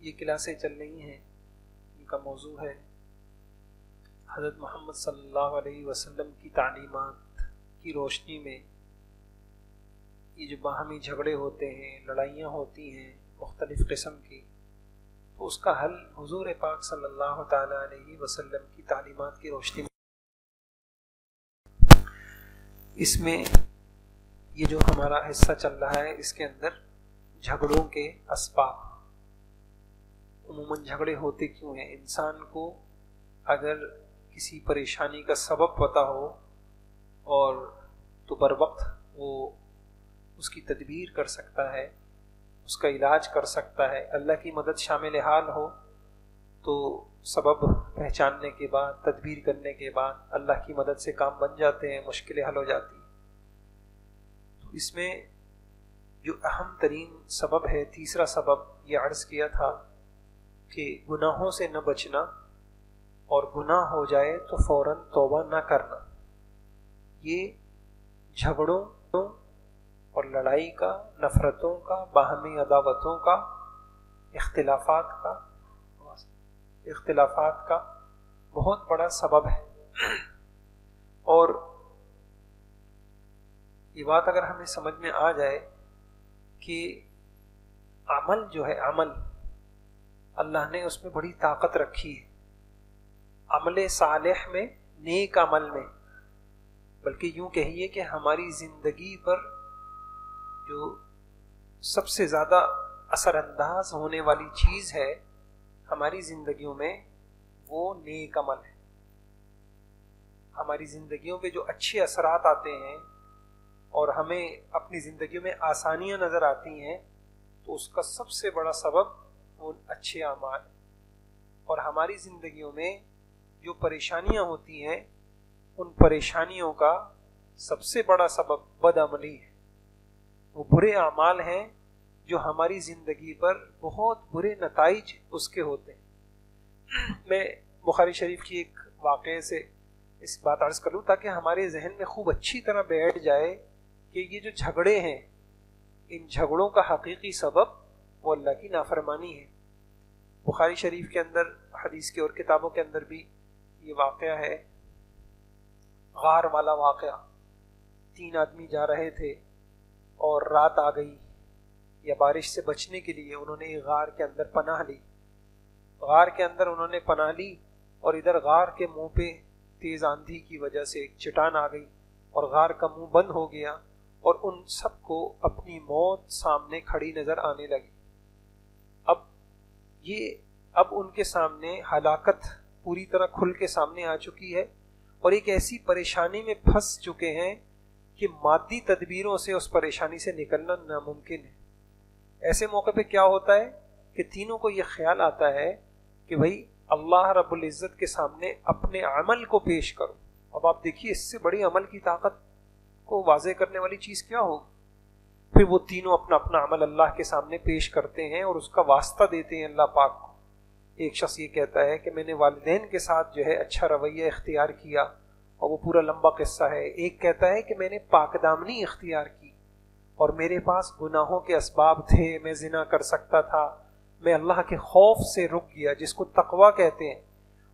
یہ کلاسیں چل رہی ہیں ان کا موضوع ہے حضرت محمد صلی اللہ علیہ وسلم کی تعلیمات کی روشنی میں یہ جو باہمی جھگڑے ہوتے ہیں، لڑائیاں ہوتی ہیں مختلف قسم کی، تو اس کا حل حضور پاک صلی اللہ تعالی علیہ وسلم کی تعلیمات کی روشنی میں۔ اس میں یہ جو ہمارا حصہ چل رہا ہے اس کے اندر جھگڑوں کے اسباب، عموماً جھگڑے ہوتے کیوں ہیں۔ انسان کو اگر کسی پریشانی کا سبب پتہ ہو اور تو بر وقت وہ اس کی تدبیر کر سکتا ہے، اس کا علاج کر سکتا ہے۔ اللہ کی مدد شامل حال ہو تو سبب پہچاننے کے بعد، تدبیر کرنے کے بعد اللہ کی مدد سے کام بن جاتے ہیں، مشکلیں حل ہو جاتی ہیں۔ تو اس میں جو اہم ترین سبب ہے، تیسرا سبب یہ عرض کیا تھا کہ گناہوں سے نہ بچنا اور گناہ ہو جائے تو فوراً توبہ نہ کرنا، یہ جھگڑوں اور لڑائی کا، نفرتوں کا، باہمی عداوتوں کا، اختلافات کا بہت بڑا سبب ہے۔ اور یہ بات اگر ہمیں سمجھ میں آ جائے کہ عمل جو ہے، عمل اللہ نے اس میں بڑی طاقت رکھی ہے، عمل صالح میں، نیک عمل میں، بلکہ یوں کہیے کہ ہماری زندگی پر جو سب سے زیادہ اثر انداز ہونے والی چیز ہے ہماری زندگیوں میں، وہ نیک عمل ہے۔ ہماری زندگیوں پہ جو اچھے اثرات آتے ہیں اور ہمیں اپنی زندگیوں میں آسانیاں نظر آتی ہیں، تو اس کا سب سے بڑا سبب وہ اچھے اعمال، اور ہماری زندگیوں میں جو پریشانیاں ہوتی ہیں ان پریشانیوں کا سب سے بڑا سبب بدعملی ہے، وہ برے اعمال ہیں جو ہماری زندگی پر بہت برے نتائج اس کے ہوتے ہیں۔ میں بخاری شریف کی ایک واقعے سے اس بات عرض کروں تاکہ ہمارے ذہن میں خوب اچھی طرح بیٹھ جائے کہ یہ جو جھگڑے ہیں، ان جھگڑوں کا حقیقی سبب وہ اللہ کی نافرمانی ہے۔ بخاری شریف کے اندر، حدیث کے اور کتابوں کے اندر بھی یہ واقعہ ہے، غار والا واقعہ۔ 3 آدمی جا رہے تھے اور رات آ گئی، یا بارش سے بچنے کے لیے انہوں نے غار کے اندر پناہ لی۔ غار کے اندر انہوں نے پناہ لی اور ادھر غار کے منہ پہ تیز آندھی کی وجہ سے ایک چٹان آ گئی اور غار کا منہ بند ہو گیا، اور ان سب کو اپنی موت سامنے کھڑی نظر آنے لگی۔ اب ان کے سامنے ہلاکت پوری طرح کھل کے سامنے آ چکی ہے، اور ایک ایسی پریشانی میں پھنس چکے ہیں کہ مادی تدبیروں سے اس پریشانی سے نکلنا ناممکن ہے۔ ایسے موقع پہ کیا ہوتا ہے کہ تینوں کو یہ خیال آتا ہے کہ بھائی اللہ رب العزت کے سامنے اپنے عمل کو پیش کرو۔ اب آپ دیکھیے اس سے بڑی عمل کی طاقت کو واضح کرنے والی چیز کیا ہو۔ پھر وہ تینوں اپنا اپنا عمل اللہ کے سامنے پیش کرتے ہیں اور اس کا واسطہ دیتے ہیں اللہ پاک کو۔ ایک شخص یہ کہتا ہے کہ میں نے والدین کے ساتھ جو ہے اچھا رویہ اختیار کیا، اور وہ پورا لمبا قصہ ہے۔ ایک کہتا ہے کہ میں نے پاک دامنی اختیار کی اور میرے پاس گناہوں کے اسباب تھے، میں زنا کر سکتا تھا، میں اللہ کے خوف سے رک گیا، جس کو تقویٰ کہتے ہیں۔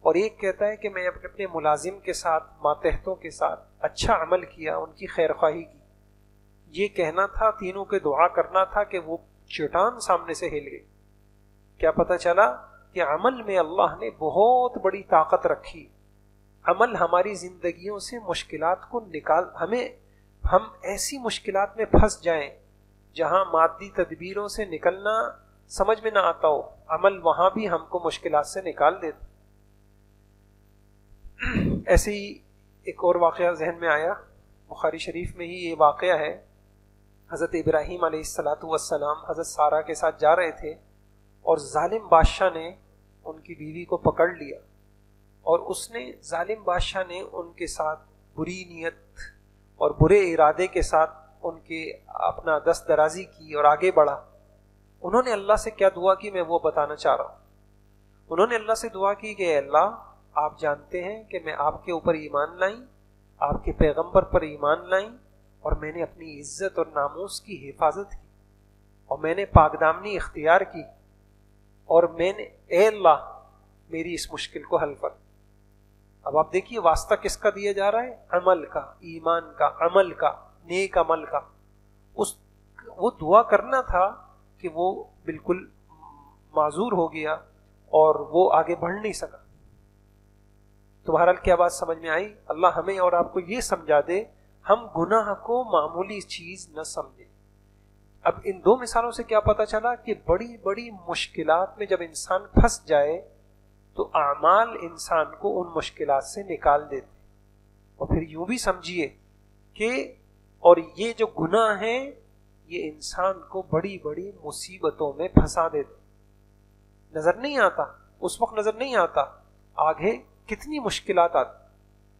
اور ایک کہتا ہے کہ میں اپنے ملازم کے ساتھ، ماتحتوں کے ساتھ اچھا عمل کیا، ان کی خیر خواہی کی۔ یہ کہنا تھا، تینوں کے دعا کرنا تھا کہ وہ چٹان سامنے سے ہل گئی۔ کیا پتہ چلا کہ عمل میں اللہ نے بہت بڑی طاقت رکھی۔ عمل ہماری زندگیوں سے مشکلات کو ہم ایسی مشکلات میں پھنس جائیں جہاں مادی تدبیروں سے نکلنا سمجھ میں نہ آتا ہو، عمل وہاں بھی ہم کو مشکلات سے نکال دیتا۔ ایسے ہی ایک اور واقعہ ذہن میں آیا، بخاری شریف میں ہی یہ واقعہ ہے۔ حضرت ابراہیم علیہ السلام حضرت سارہ کے ساتھ جا رہے تھے، اور ظالم بادشاہ نے ان کی بیوی کو پکڑ لیا، اور ظالم بادشاہ نے ان کے ساتھ بری نیت اور برے ارادے کے ساتھ ان کے اپنا دست درازی کی اور آگے بڑھا۔ انہوں نے اللہ سے کیا دعا کی، میں وہ بتانا چاہ رہا ہوں۔ انہوں نے اللہ سے دعا کی کہ اے اللہ، آپ جانتے ہیں کہ میں آپ کے اوپر ایمان لائی، آپ کے پیغمبر پر ایمان لائی، اور میں نے اپنی عزت اور ناموس کی حفاظت کی، اور میں نے پاک دامنی اختیار کی، اور میں نے اے اللہ میری اس مشکل کو حل کر. اب آپ دیکھیے واسطہ کس کا دیا جا رہا ہے؟ عمل کا، ایمان کا، عمل کا، نیک عمل کا. وہ دعا کرنا تھا کہ وہ بالکل معذور ہو گیا اور وہ آگے بڑھ نہیں سکا. تو بہرحال کیا بات سمجھ میں آئی؟ اللہ ہمیں اور آپ کو یہ سمجھا دے ہم گناہ کو معمولی چیز نہ سمجھیں. اب ان دو مثالوں سے کیا پتہ چلا کہ بڑی بڑی مشکلات میں جب انسان پھنس جائے تو اعمال انسان کو ان مشکلات سے نکال دیتے. اور پھر یوں بھی سمجھیے کہ اور یہ جو گناہ ہیں یہ انسان کو بڑی بڑی مصیبتوں میں پھنسا دیتے. نظر نہیں آتا، اس وقت نظر نہیں آتا آگے کتنی مشکلات آتی.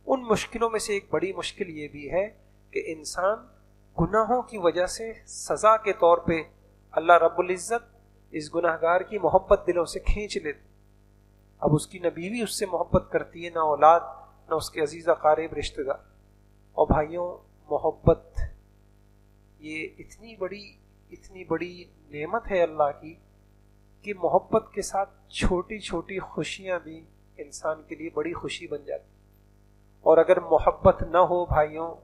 ان مشکلوں میں سے ایک بڑی مشکل یہ بھی ہے کہ انسان گناہوں کی وجہ سے سزا کے طور پہ اللہ رب العزت اس گناہگار کی محبت دلوں سے کھینچ لیتے. اب اس کی نہ بیوی اس سے محبت کرتی ہے، نہ اولاد، نہ اس کے عزیز اقارب رشتہ دار. اور بھائیوں محبت یہ اتنی بڑی نعمت ہے اللہ کی کہ محبت کے ساتھ چھوٹی چھوٹی خوشیاں بھی انسان کے لیے بڑی خوشی بن جاتی. اور اگر محبت نہ ہو بھائیوں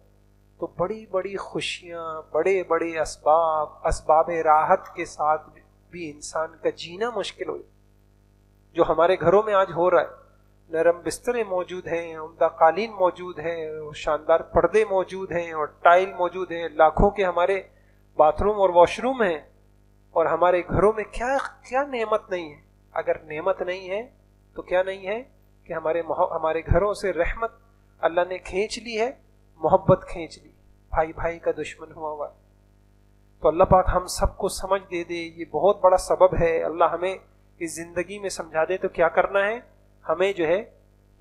تو بڑی بڑی خوشیاں، بڑے بڑے اسباب راحت کے ساتھ بھی انسان کا جینا مشکل ہو جاتا. جو ہمارے گھروں میں آج ہو رہا ہے، نرم بستریں موجود ہیں، عمدہ قالین موجود ہیں، شاندار پردے موجود ہیں اور ٹائل موجود ہیں، لاکھوں کے ہمارے باتھ روم اور واش روم ہیں، اور ہمارے گھروں میں کیا نعمت نہیں ہے. اگر نعمت نہیں ہے تو کیا نہیں ہے کہ ہمارے گھروں سے رحمت اللہ نے کھینچ لی ہے، محبت کھینچ لی، بھائی بھائی کا دشمن ہوا ہوا. تو اللہ پاک ہم سب کو سمجھ دے دے. یہ بہت بڑا سبب ہے. اللہ ہمیں اس زندگی میں سمجھا دے تو کیا کرنا ہے؟ ہمیں جو ہے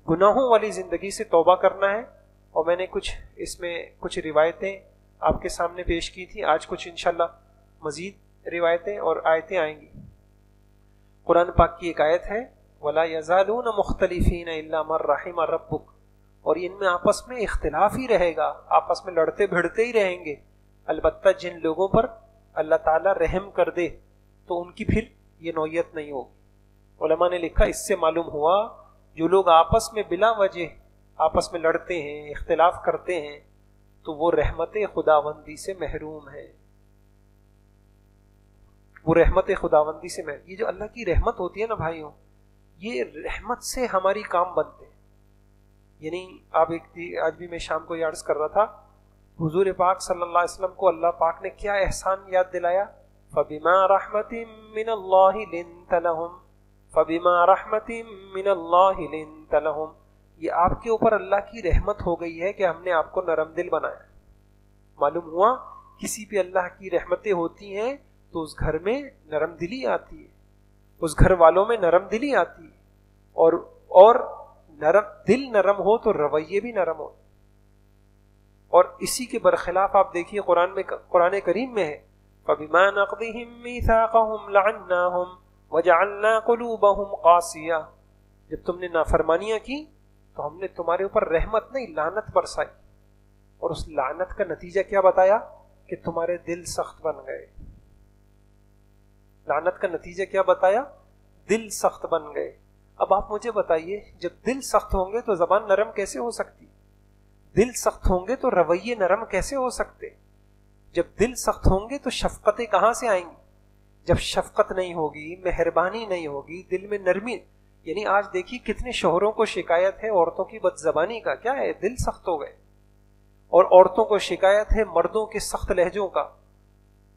گناہوں والی زندگی سے توبہ کرنا ہے. اور میں نے اس میں کچھ روایتیں آپ کے سامنے پیش کی تھی. آج کچھ انشاءاللہ مزید روایتیں اور آیتیں آئیں گی. قرآن پاک کی ایک آیت ہے وَلَا يَزَالُونَ مُخْتَلِفِينَ إِلَّا مَن رَحِمَ رَبُّكَ، اور ان میں آپس میں اختلاف ہی رہے گا، آپس میں لڑتے بھڑتے ہی رہیں گے، البتہ جن لوگوں پر اللہ تعالیٰ رحم کر دے تو ان کی پھر یہ نوعیت نہیں ہوگی. علماء نے لکھا اس سے معلوم ہوا جو لوگ آپس میں بلا وجہ آپس میں لڑتے ہیں، اختلاف کرتے ہیں، تو وہ رحمت خداوندی سے محروم ہے. وہ رحمت خداوندی سے محروم. یہ جو اللہ کی رحمت ہوتی ہے نا بھائیوں، یہ رحمت سے ہماری کام بنتے ہیں. یعنی آج بھی میں شام کو یہ عرض کر رہا تھا، حضور پاک صلی اللہ علیہ وسلم کو اللہ پاک نے کیا احسان یاد دلایا؟ فَبِمَا رَحْمَةٍ مِّنَ اللَّهِ لِنْتَ لَهُمْ فَبِمَا رَحْمَةٍ مِّنَ اللَّهِ لِنْتَ لَهُمْ. یہ آپ کے اوپر اللہ کی رحمت ہو گئی ہے کہ ہم نے آپ کو نرم دل بنایا. معلوم ہوا کسی پہ اللہ کی رحمتیں ہوتی ہیں تو اس گھر میں نرم دلی آتی ہے، اس گھر والوں میں نرم دلی آتی ہے. اور دل نرم ہو تو رویے بھی نرم ہو. اور اسی کے برخلاف آپ دیکھیے قرآن کریم میں ہے فَبِمَا نَقْضِهِمْ مِيثَاقَهُمْ لَعَنَّاهُمْ وَجَعَلْنَا قُلُوبَهُمْ قَاسِيَةً. جب تم نے نافرمانیاں کی تو ہم نے تمہارے اوپر رحمت نہیں لعنت برسائی، اور اس لعنت کا نتیجہ کیا بتایا؟ کہ تمہارے دل سخت بن گئے. لعنت کا نتیجہ کیا بتایا؟ دل سخت بن گئے. اب آپ مجھے بتائیے جب دل سخت ہوں گے تو زبان نرم کیسے ہو سکتی؟ دل سخت ہوں گے تو رویے نرم کیسے ہو سکتے؟ جب دل سخت ہوں گے تو شفقتیں کہاں سے آئیں گی؟ جب شفقت نہیں ہوگی، مہربانی نہیں ہوگی، دل میں نرمی. یعنی آج دیکھیے کتنے شوہروں کو شکایت ہے عورتوں کی بد زبانی کا. کیا ہے؟ دل سخت ہو گئے. اور عورتوں کو شکایت ہے مردوں کے سخت لہجوں کا.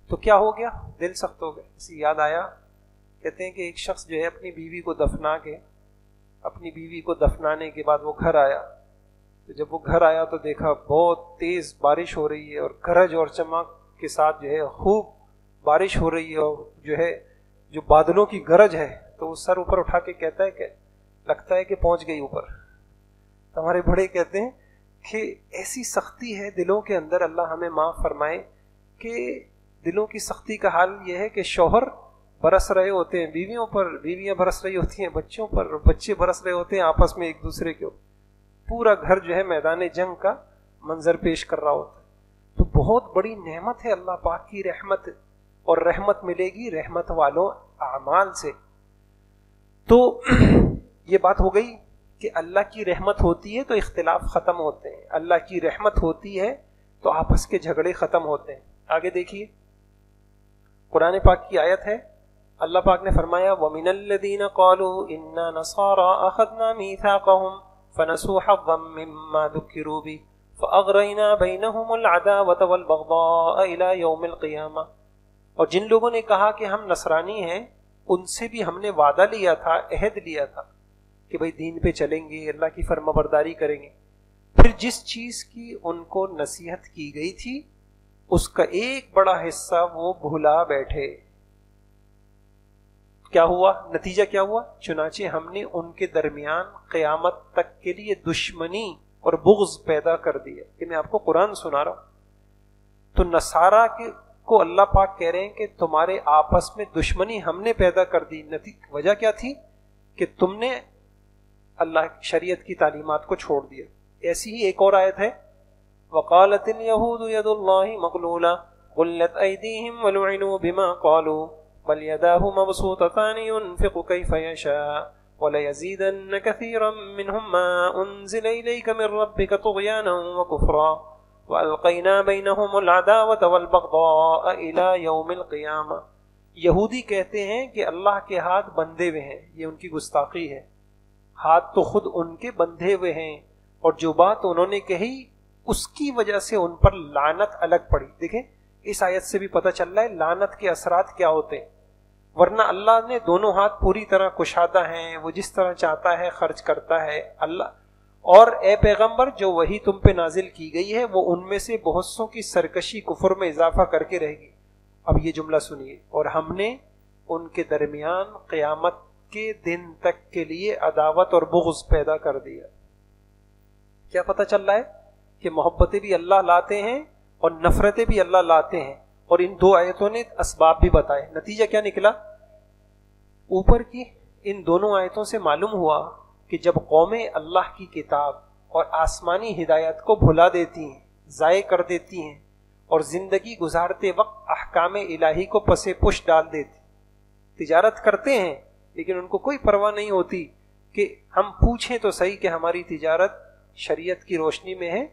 تو کیا ہو گیا؟ دل سخت ہو گئے. اسے یاد آیا، کہتے ہیں کہ ایک شخص جو ہے اپنی بیوی کو دفنانے کے بعد وہ گھر آیا. تو جب وہ گھر آیا تو دیکھا بہت تیز بارش ہو رہی ہے اور گرج اور چمک کے ساتھ جو ہے خوب بارش ہو رہی ہے، اور جو بادلوں کی گرج ہے. تو وہ سر اوپر اٹھا کے کہتا ہے کہ لگتا ہے کہ پہنچ گئی اوپر. تو ہمارے بڑے کہتے ہیں کہ ایسی سختی ہے دلوں کے اندر. اللہ ہمیں معاف فرمائے کہ دلوں کی سختی کا حال یہ ہے کہ شوہر برس رہے ہوتے ہیں بیویوں پر، بیویاں برس رہی ہوتی ہیں بچوں پر، اور بچے برس رہے ہوتے ہیں آپس میں ایک دوسرے کے. پورا گھر جو ہے میدان جنگ کا منظر پیش کر رہا ہوتا ہے. تو بہت بڑی نعمت ہے اللہ پاک کی رحمت. اور رحمت ملے گی رحمت والوں اعمال سے. تو یہ بات ہو گئی کہ اللہ کی رحمت ہوتی ہے تو اختلاف ختم ہوتے ہیں، اللہ کی رحمت ہوتی ہے تو آپس کے جھگڑے ختم ہوتے ہیں۔ آگے دیکھیے قرآن پاک کی آیت ہے، اللہ پاک نے فرمایا وَمِنَ الَّذِينَ قَالُوا إِنَّا نَصَارَىٰ أَخَذْنَا مِيثَاقَهُمْ فَنَسُوا حَظًّا مِّمَّا ذُكِّرُوا بِهِ فَأَغْرَيْنَا بَيْنَهُمُ الْعَدَاوَةَ وَالْبَغْضَاءَ إِلَىٰ يَوْمِ الْقِيَامَةِ، اور جن لوگوں نے کہا کہ ہم نصرانی ہیں ان سے بھی ہم نے وعدہ لیا تھا، عہد لیا تھا کہ بھئی دین پہ چلیں گے، اللہ کی فرما برداری کریں گے، پھر جس چیز کی ان کو نصیحت کی گئی تھی اس کا ایک بڑا حصہ وہ بھلا بیٹھے۔ کیا ہوا؟ نتیجہ کیا ہوا؟ چنانچہ ہم نے ان کے درمیان قیامت تک کے لیے دشمنی اور بغض پیدا کر دیا۔ کہ میں آپ کو قرآن سنا رہا ہوں، تو نصارہ کو اللہ پاک کہہ رہے ہیں کہ تمہارے آپس میں دشمنی ہم نے پیدا کر دی۔ وجہ کیا تھی؟ کہ تم نے اللہ شریعت کی تعلیمات کو چھوڑ دیا۔ ایسی ہی ایک اور آیت ہے وَقَالَتِ الْيَهُودُ يَدُ اللَّهِ مَغْلُولَةٌ غُلَّتْ أَيْدِيهِمْ وَلُعِنُوا بِمَا قَالُوا بَلْ يَدَاهُ مَبْسُوطَتَانِ يُنْفِقُ كَيْفَ يَشَاءُ وَلَيَزِيدَنَّ كَثِيرًا مِّنْهُم مَّا أُنزِلَ إِلَيْكَ مِن رَّبِّكَ طُغْيَانًا وَكُفْرًا وَأَلْقَيْنَا بَيْنَهُمُ الْعَدَاوَةَ وَالْبَغْضَاءَ إِلَىٰ يَوْمِ الْقِيَامَةِ۔ یہودی کہتے ہیں کہ اللہ کے ہاتھ بندھے ہوئے ہیں، یہ ان کی گستاخی ہے، ہاتھ تو خود ان کے بندھے ہوئے ہیں، اور جو بات انہوں نے کہی اس کی وجہ سے ان پر لعنت الگ پڑی۔ دیکھیں اس آیت سے بھی پتہ چل رہا ہے لعنت کے اثرات کیا ہوتے ہیں، ورنہ اللہ نے دونوں ہاتھ پوری طرح کشادہ ہیں، وہ جس طرح چاہتا ہے خرچ کرتا ہے اللہ۔ اور اے پیغمبر جو وحی تم پہ نازل کی گئی ہے وہ ان میں سے بہت سوں کی سرکشی کفر میں اضافہ کر کے رہے گی۔ اب یہ جملہ سنیے، اور ہم نے ان کے درمیان قیامت کے دن تک کے لیے عداوت اور بغض پیدا کر دیا۔ کیا پتہ چل رہا ہے کہ محبتیں بھی اللہ لاتے ہیں اور نفرتیں بھی اللہ لاتے ہیں، اور ان دو آیتوں نے اسباب بھی بتائے۔ نتیجہ کیا نکلا؟ اوپر کی ان دونوں آیتوں سے معلوم ہوا کہ جب قومیں اللہ کی کتاب اور آسمانی ہدایت کو بھلا دیتی ہیں، ضائع کر دیتی ہیں، اور زندگی گزارتے وقت احکام الہی کو پس پش ڈال دیتی، تجارت کرتے ہیں لیکن ان کو کوئی پرواہ نہیں ہوتی کہ ہم پوچھیں تو صحیح کہ ہماری تجارت شریعت کی روشنی میں ہے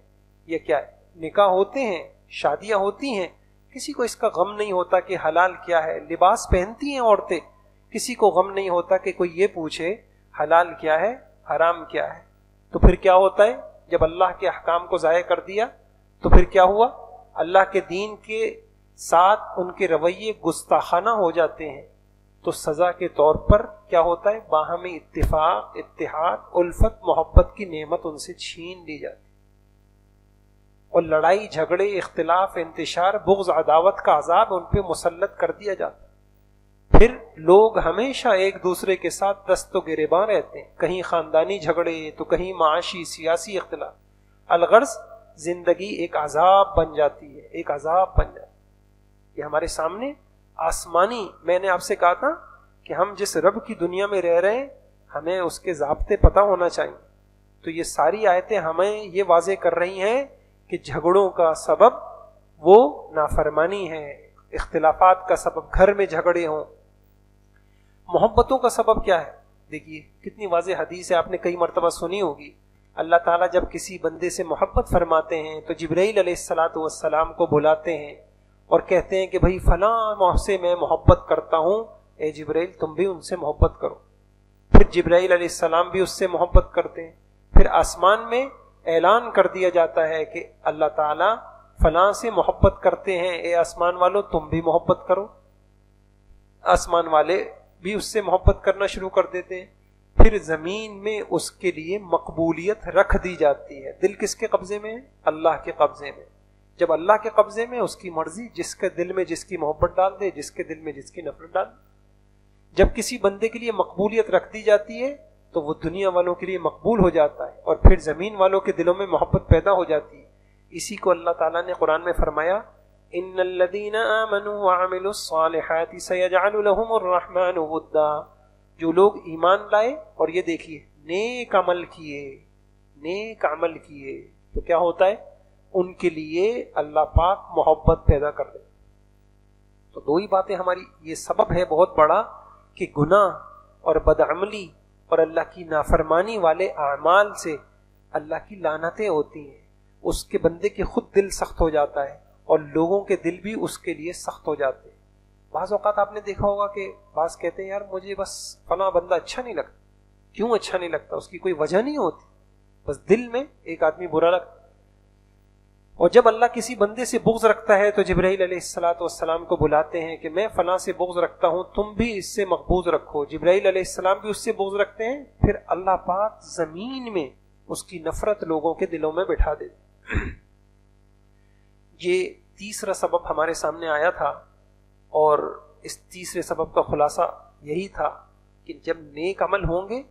یا کیا ہے۔ نکاح ہوتے ہیں، شادیاں ہوتی ہیں، کسی کو اس کا غم نہیں ہوتا کہ حلال کیا ہے۔ لباس پہنتی ہیں عورتیں، کسی کو غم نہیں ہوتا کہ کوئی یہ پوچھے حلال کیا ہے حرام کیا ہے۔ تو پھر کیا ہوتا ہے؟ جب اللہ کے احکام کو ضائع کر دیا تو پھر کیا ہوا؟ اللہ کے دین کے ساتھ ان کے رویے گستاخانہ ہو جاتے ہیں، تو سزا کے طور پر کیا ہوتا ہے؟ باہمی اتفاق، اتحاد، الفت، محبت کی نعمت ان سے چھین لی جاتی، اور لڑائی جھگڑے، اختلاف، انتشار، بغض، عداوت کا عذاب ان پہ مسلط کر دیا جاتا۔ پھر لوگ ہمیشہ ایک دوسرے کے ساتھ دست و گریباں رہتے ہیں، کہیں خاندانی جھگڑے تو کہیں معاشی سیاسی اختلاف۔ الغرض زندگی ایک عذاب بن جاتی ہے، ایک عذاب بن جاتی ہے۔ یہ ہمارے سامنے آسمانی، میں نے آپ سے کہا تھا کہ ہم جس رب کی دنیا میں رہ رہے ہیں ہمیں اس کے ضابطے پتہ ہونا چاہیے۔ تو یہ ساری آیتیں ہمیں یہ واضح کر رہی ہیں کہ جھگڑوں کا سبب وہ نافرمانی ہے، اختلافات کا سبب گھر میں جھگڑے ہوں۔ محبتوں کا سبب کیا ہے؟ دیکھیے کتنی واضح حدیث ہے، آپ نے کئی مرتبہ سنی ہوگی۔ اللہ تعالیٰ جب کسی بندے سے محبت فرماتے ہیں تو جبرائیل علیہ السلام کو بلاتے ہیں اور کہتے ہیں کہ بھئی فلاں سے میں محبت کرتا ہوں، اے جبرائیل تم بھی ان سے محبت کرو۔ پھر جبرائیل علیہ السلام بھی اس سے محبت کرتے ہیں۔ پھر آسمان میں اعلان کر دیا جاتا ہے کہ اللہ تعالیٰ فلاں سے محبت کرتے ہیں، اے آسمان والو تم بھی محبت کرو۔ آسمان والے بھی اس سے محبت کرنا شروع کر دیتے ہیں۔ پھر زمین میں اس کے لیے مقبولیت رکھ دی جاتی ہے۔ دل کس کے قبضے میں ہے؟ اللہ کے قبضے میں۔ جب اللہ کے قبضے میں، اس کی مرضی، جس کے دل میں جس کی محبت ڈال دے، جس کے دل میں جس کی نفرت ڈال دے۔ جب کسی بندے کے لیے مقبولیت رکھ دی جاتی ہے تو وہ دنیا والوں کے لیے مقبول ہو جاتا ہے، اور پھر زمین والوں کے دلوں میں محبت پیدا ہو جاتی ہے۔ اسی کو اللہ تعالیٰ نے قرآن میں فرمایا ان الذین آمنوا وعملوا الصالحات سیجعل لهم الرحمن ودا۔ جو لوگ ایمان لائے اور یہ دیکھیے نیک عمل کیے تو کیا ہوتا ہے؟ ان کے لیے اللہ پاک محبت پیدا کر دے۔ تو دو ہی باتیں ہماری، یہ سبب ہے بہت بڑا کہ گناہ اور بدعملی اور اللہ کی نافرمانی والے اعمال سے اللہ کی لعنتیں ہوتی ہیں. اس کے بندے کے خود دل سخت ہو جاتا ہے اور لوگوں کے دل بھی اس کے لیے سخت ہو جاتے ہیں. بعض اوقات آپ نے دیکھا ہوگا کہ بعض کہتے ہیں یار مجھے بس فلاں بندہ اچھا نہیں لگتا. کیوں اچھا نہیں لگتا؟ اس کی کوئی وجہ نہیں ہوتی, بس دل میں ایک آدمی برا لگتا. اور جب اللہ کسی بندے سے بغض رکھتا ہے تو جبرائیل علیہ السلام کو بلاتے ہیں کہ میں فلاں سے بغض رکھتا ہوں, تم بھی اس سے مقبوض رکھو. جبرائیل علیہ السلام بھی اس سے بغض رکھتے ہیں. پھر اللہ پاک زمین میں اس کی نفرت لوگوں کے دلوں میں بٹھا دیتے. یہ تیسرا سبب ہمارے سامنے آیا تھا, اور اس تیسرے سبب کا خلاصہ یہی تھا کہ جب نیک عمل ہوں گے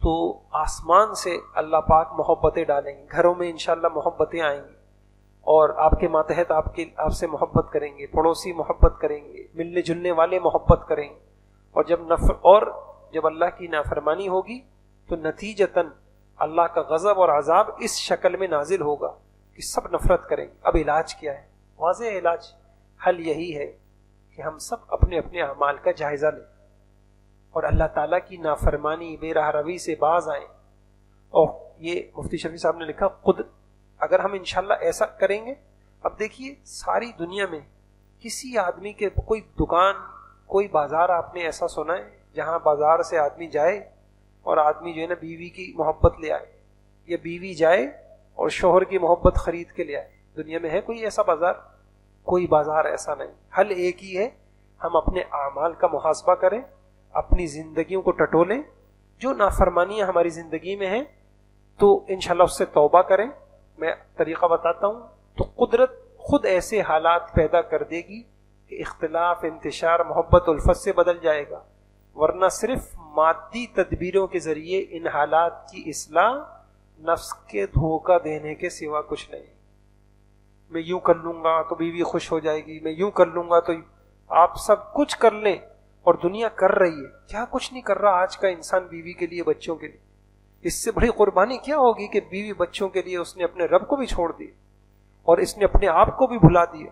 تو آسمان سے اللہ پاک محبتیں ڈالیں گے. گھروں میں انشاءاللہ محبتیں آئیں گی, اور آپ کے ماتحت آپ سے محبت کریں گے, پڑوسی محبت کریں گے, ملنے جلنے والے محبت کریں گے. اور جب اللہ کی نافرمانی ہوگی تو نتیجتاً اللہ کا غضب اور عذاب اس شکل میں نازل ہوگا کہ سب نفرت کریں گے. اب علاج کیا ہے؟ واضح علاج, حل یہی ہے کہ ہم سب اپنے اپنے اعمال کا جائزہ لیں اور اللہ تعالیٰ کی نافرمانی بے راہ روی سے باز آئیں. اور یہ مفتی شفیع صاحب نے لکھا, خود اگر ہم انشاءاللہ ایسا کریں گے. اب دیکھیے ساری دنیا میں کسی آدمی کے کوئی دکان, کوئی بازار آپ نے ایسا سنا ہے جہاں بازار سے آدمی جائے اور آدمی جو ہے نا بیوی کی محبت لے آئے, یا بیوی جائے اور شوہر کی محبت خرید کے لے آئے؟ دنیا میں ہے کوئی ایسا بازار؟ کوئی بازار ایسا نہیں. حل ایک ہی ہے, ہم اپنے اعمال کا محاسبہ کریں, اپنی زندگیوں کو ٹٹولیں. جو نافرمانیاں ہماری زندگی میں ہیں تو انشاءاللہ اس سے توبہ کریں. میں طریقہ بتاتا ہوں. تو قدرت خود ایسے حالات پیدا کر دے گی کہ اختلاف, انتشار, محبت, الفت سے بدل جائے گا. ورنہ صرف مادی تدبیروں کے ذریعے ان حالات کی اصلاح نفس کے دھوکہ دینے کے سوا کچھ نہیں. میں یوں کر لوں گا تو بیوی خوش ہو جائے گی, میں یوں کر لوں گا تو آپ سب کچھ کر لیں, اور دنیا کر رہی ہے. کیا کچھ نہیں کر رہا آج کا انسان بیوی کے لیے, بچوں کے لیے. اس سے بڑی قربانی کیا ہوگی کہ بیوی بچوں کے لیے اس نے اپنے رب کو بھی چھوڑ دیا اور اس نے اپنے آپ کو بھی بھلا دیا.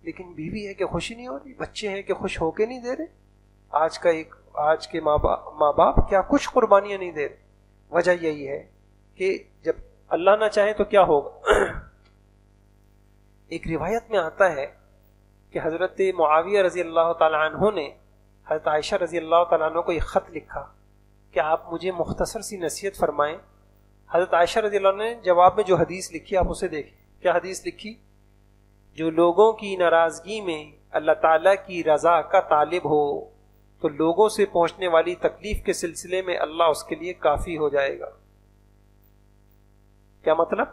لیکن بیوی ہے کہ خوشی نہیں ہو رہی, بچے ہیں کہ خوش ہو کے نہیں دے رہے. آج کے ماں باپ کیا کچھ قربانیاں نہیں دے رہے. وجہ یہی ہے کہ جب اللہ نہ چاہے تو کیا ہوگا. ایک روایت میں آتا ہے کہ حضرت معاویہ رضی اللہ تعالیٰ عنہ نے حضرت عائشہ رضی اللہ تعالیٰ عنہ کو ایک خط لکھا کہ آپ مجھے مختصر سی نصیحت فرمائیں. حضرت عائشہ رضی اللہ عنہ نے جواب میں جو حدیث لکھی آپ اسے دیکھیں. کیا حدیث لکھی؟ جو لوگوں کی ناراضگی میں اللہ تعالیٰ کی رضا کا طالب ہو تو لوگوں سے پہنچنے والی تکلیف کے سلسلے میں اللہ اس کے لیے کافی ہو جائے گا. کیا مطلب؟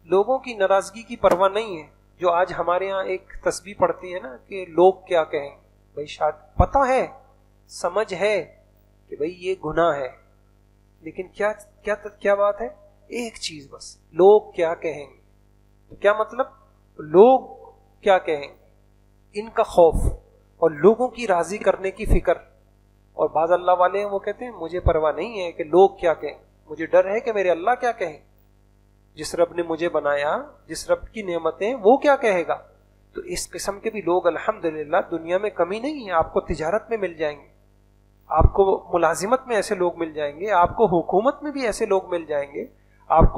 لوگوں کی ناراضگی کی پرواہ نہیں ہے. جو آج ہمارے ہاں ایک تسبیح پڑھتی ہے نا کہ لوگ کیا کہیں. بھائی شاید پتہ ہے, سمجھ ہے کہ بھائی یہ گناہ ہے, لیکن کیا بات ہے؟ ایک چیز بس, لوگ کیا کہیں گے. تو کیا مطلب؟ لوگ کیا کہیں گے, ان کا خوف اور لوگوں کی راضی کرنے کی فکر. اور بعض اللہ والے ہیں وہ کہتے ہیں مجھے پرواہ نہیں ہے کہ لوگ کیا کہیں, مجھے ڈر ہے کہ میرے اللہ کیا کہیں. جس رب نے مجھے بنایا, جس رب کی نعمتیں, وہ کیا کہے گا. تو اس قسم کے بھی لوگ الحمدللہ دنیا میں کمی نہیں ہے. آپ کو تجارت میں مل جائیں گے, آپ کو ملازمت میں ایسے لوگ مل جائیں گے, آپ کو حکومت میں بھی ایسے لوگ مل جائیں گے, آپ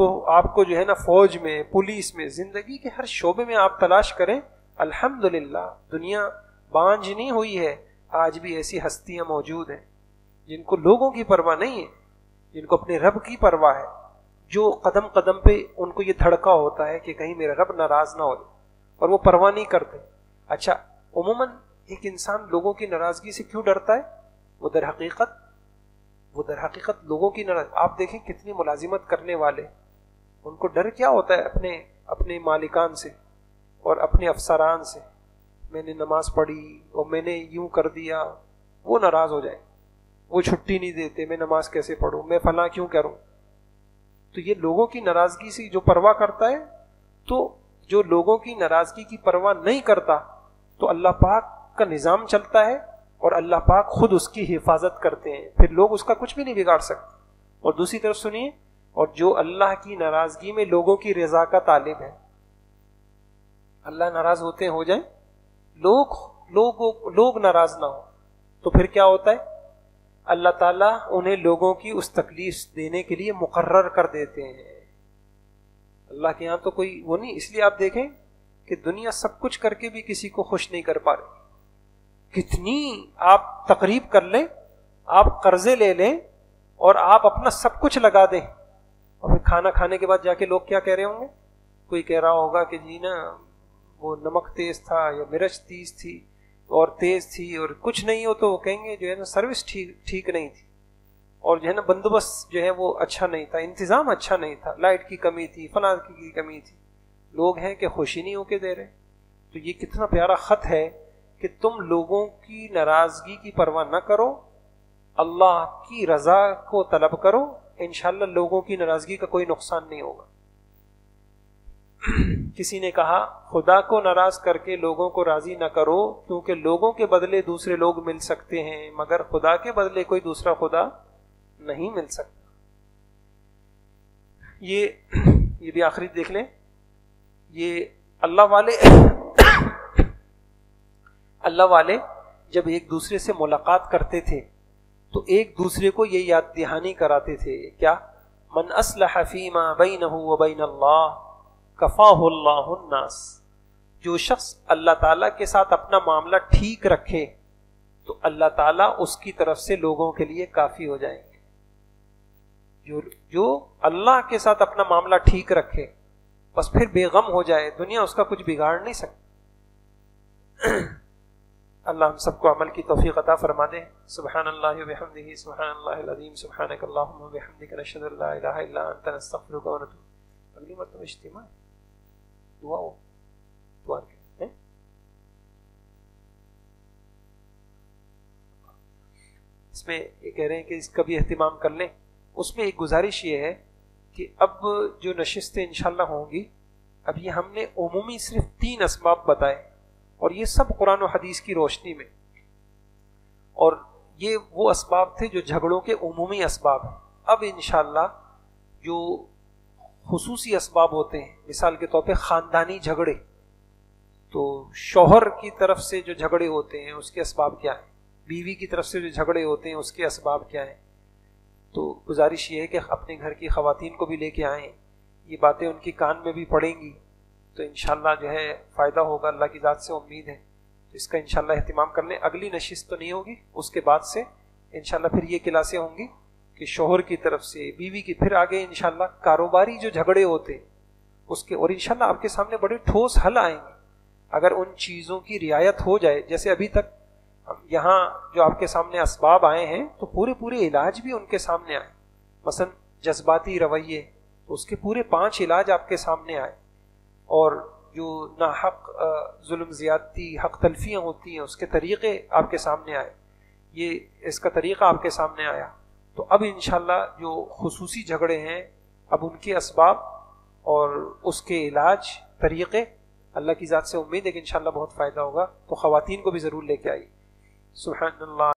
کو جو ہے نا فوج میں, پولیس میں, زندگی کے ہر شعبے میں آپ تلاش کریں. الحمدللہ دنیا بانجھ نہیں ہوئی ہے. آج بھی ایسی ہستیاں موجود ہیں جن کو لوگوں کی پرواہ نہیں ہے, جن کو اپنے رب کی پرواہ ہے, جو قدم قدم پہ ان کو یہ دھڑکا ہوتا ہے کہ کہیں میرا رب ناراض نہ ہو, اور وہ پرواہ نہیں کرتے. اچھا, عموماً ایک انسان لوگوں کی ناراضگی سے کیوں ڈرتا ہے؟ وہ در حقیقت لوگوں کی ناراض. آپ دیکھیں کتنی ملازمت کرنے والے, ان کو ڈر کیا ہوتا ہے اپنے مالکان سے اور اپنے افسران سے. میں نے نماز پڑھی اور میں نے یوں کر دیا, وہ ناراض ہو جائیں, وہ چھٹی نہیں دیتے, میں نماز کیسے پڑھوں, میں فلاں کیوں کروں. تو یہ لوگوں کی ناراضگی سے جو پرواہ کرتا ہے, تو جو لوگوں کی ناراضگی کی پرواہ نہیں کرتا تو اللہ پاک کا نظام چلتا ہے اور اللہ پاک خود اس کی حفاظت کرتے ہیں. پھر لوگ اس کا کچھ بھی نہیں بگاڑ سکتے. اور دوسری طرف سنیے, اور جو اللہ کی ناراضگی میں لوگوں کی رضا کا طالب ہے, اللہ ناراض ہوتے ہو جائیں, لوگ ناراض نہ ہو, تو پھر کیا ہوتا ہے؟ اللہ تعالیٰ انہیں لوگوں کی اس تکلیف دینے کے لیے مقرر کر دیتے ہیں. اللہ کے یہاں تو کوئی وہ نہیں. اس لیے آپ دیکھیں کہ دنیا سب کچھ کر کے بھی کسی کو خوش نہیں کر پا رہی. کتنی آپ تقریب کر لیں, آپ قرضے لے لیں اور آپ اپنا سب کچھ لگا دیں, اور پھر کھانا کھانے کے بعد جا کے لوگ کیا کہہ رہے ہوں گے؟ کوئی کہہ رہا ہوگا کہ جی نا وہ نمک تیز تھا یا مرچ تیز تھی اور تیز تھی, اور کچھ نہیں ہو تو وہ کہیں گے جو ہے نا سروس ٹھیک نہیں تھی, اور جو ہے نا بندوبست جو ہے وہ اچھا نہیں تھا, انتظام اچھا نہیں تھا, لائٹ کی کمی تھی, فلاں کی کمی تھی. لوگ ہیں کہ خوشی نہیں ہو کے دے رہے. تو یہ کتنا پیارا خط ہے کہ تم لوگوں کی ناراضگی کی پرواہ نہ کرو, اللہ کی رضا کو طلب کرو, انشاءاللہ لوگوں کی ناراضگی کا کوئی نقصان نہیں ہوگا. کسی نے کہا خدا کو ناراض کر کے لوگوں کو راضی نہ کرو, کیونکہ لوگوں کے بدلے دوسرے لوگ مل سکتے ہیں مگر خدا کے بدلے کوئی دوسرا خدا نہیں مل سکتا. یہ بھی آخری دیکھ لیں. یہ اللہ والے جب ایک دوسرے سے ملاقات کرتے تھے تو ایک دوسرے کو یہ یاد دہانی کراتے تھے, کیا؟ من اصلح فیما بینہ و بین اللہ کفاہ اللہ الناس. جو شخص اللہ تعالیٰ کے ساتھ اپنا معاملہ ٹھیک رکھے تو اللہ تعالیٰ اس کی طرف سے لوگوں کے لیے کافی ہو جائیں گے. جو اللہ کے ساتھ اپنا معاملہ ٹھیک رکھے بس پھر بے غم ہو جائے, دنیا اس کا کچھ بگاڑ نہیں سکتی. اللہ ہم سب کو عمل کی توفیق عطا فرما دے. سبحان اللہ و بحمدہ, سبحان اللہ العظیم, سبحانک اللہم و بحمدک, نشہد ان لا الہ الا انت, نستغفرک و نتوب. اگلی مرتبہ اجتماع دعا کے اس میں یہ کہہ رہے ہیں کہ اس کا بھی اہتمام کر لیں. اس میں ایک گزارش یہ ہے کہ اب جو نشستیں انشاءاللہ ہوں گی, اب یہ ہم نے عمومی صرف 3 اسباب بتائے, اور یہ سب قرآن و حدیث کی روشنی میں, اور یہ وہ اسباب تھے جو جھگڑوں کے عمومی اسباب ہیں. اب انشاءاللہ جو خصوصی اسباب ہوتے ہیں, مثال کے طور پہ خاندانی جھگڑے, تو شوہر کی طرف سے جو جھگڑے ہوتے ہیں اس کے اسباب کیا ہیں, بیوی کی طرف سے جو جھگڑے ہوتے ہیں اس کے اسباب کیا ہیں. تو گزارش یہ ہے کہ اپنے گھر کی خواتین کو بھی لے کے آئیں, یہ باتیں ان کی کان میں بھی پڑیں گی تو انشاءاللہ جو ہے فائدہ ہوگا, اللہ کی ذات سے امید ہے. تو اس کا انشاءاللہ اہتمام کر لیں. اگلی نشست تو نہیں ہوگی, اس کے بعد سے انشاءاللہ پھر یہ کلاسیں ہوں گی کہ شوہر کی طرف سے بیوی کی, پھر آگے انشاءاللہ کاروباری جو جھگڑے ہوتے ہیں اس کے, اور انشاءاللہ آپ کے سامنے بڑے ٹھوس حل آئیں گے اگر ان چیزوں کی رعایت ہو جائے. جیسے ابھی تک یہاں جو آپ کے سامنے اسباب آئے ہیں تو پورے علاج بھی ان کے سامنے آئے. مثلا جذباتی رویے, اس کے پورے 5 علاج آپ کے سامنے آئے, اور جو ناحق ظلم زیادتی حق تلفیاں ہوتی ہیں اس کے طریقے آپ کے سامنے آئے, یہ اس کا طریقہ آپ کے سامنے آیا. تو اب انشاءاللہ جو خصوصی جھگڑے ہیں اب ان کے اسباب اور اس کے علاج طریقے, اللہ کی ذات سے امید ہے کہ انشاءاللہ بہت فائدہ ہوگا. تو خواتین کو بھی ضرور لے کے آئی. سبحان اللہ.